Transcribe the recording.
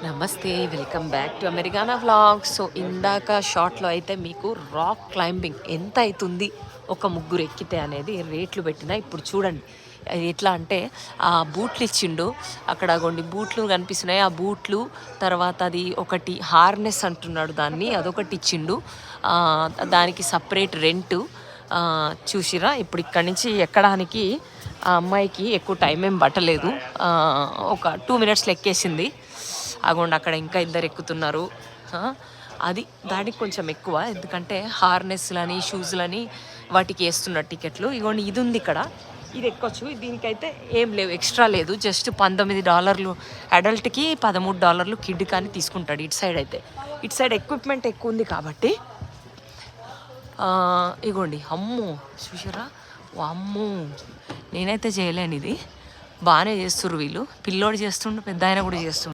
నమస్తే, welcome back to Americana vlogs. So ఇందాక షార్ట్లో అయితే మీకు రాక్ క్లైంబింగ్ ఎంత అవుతుంది ఒక ముగ్గురు ఎక్కితే అనేది రేట్లు పెట్టిన. ఇప్పుడు చూడండి అది ఎట్లా అంటే ఆ బూట్లు ఇచ్చిండు అక్కడ కొన్ని బూట్లు కనిపిస్తున్నాయి. ఆ బూట్లు తర్వాత అది ఒకటి హార్నెస్ అంటున్నాడు దాన్ని, అదొకటి ఇచ్చిండు. దానికి సపరేట్ రెంటు. చూసిరా ఇప్పుడు ఇక్కడి నుంచి ఎక్కడానికి ఆ అమ్మాయికి ఎక్కువ టైం ఏం పట్టలేదు, ఒక 2 minutesలో ఎక్కేసింది. అగోండి అక్కడ ఇంకా ఇద్దరు ఎక్కుతున్నారు. అది దానికి కొంచెం ఎక్కువ, ఎందుకంటే హార్నెస్లని షూస్లని వాటికి వేస్తున్నారు టికెట్లు. ఇగోండి ఇది ఉంది ఇక్కడ, ఇది ఎక్కొచ్చు. దీనికైతే ఏం లేవు, ఎక్స్ట్రా లేదు. జస్ట్ $19 అడల్ట్కి, $13 కిడ్ కానీ తీసుకుంటాడు. ఇటు సైడ్ అయితే ఇటు సైడ్ ఎక్విప్మెంట్ ఎక్కువ ఉంది కాబట్టి. ఇగోండి అమ్మో చూసారా, అమ్మో నేనైతే చేయలేను. ఇది బాగానే చేస్తుర్రు వీళ్ళు. పిల్లోడు చేస్తుండు, పెద్ద ఆయన కూడా చేస్తుండు.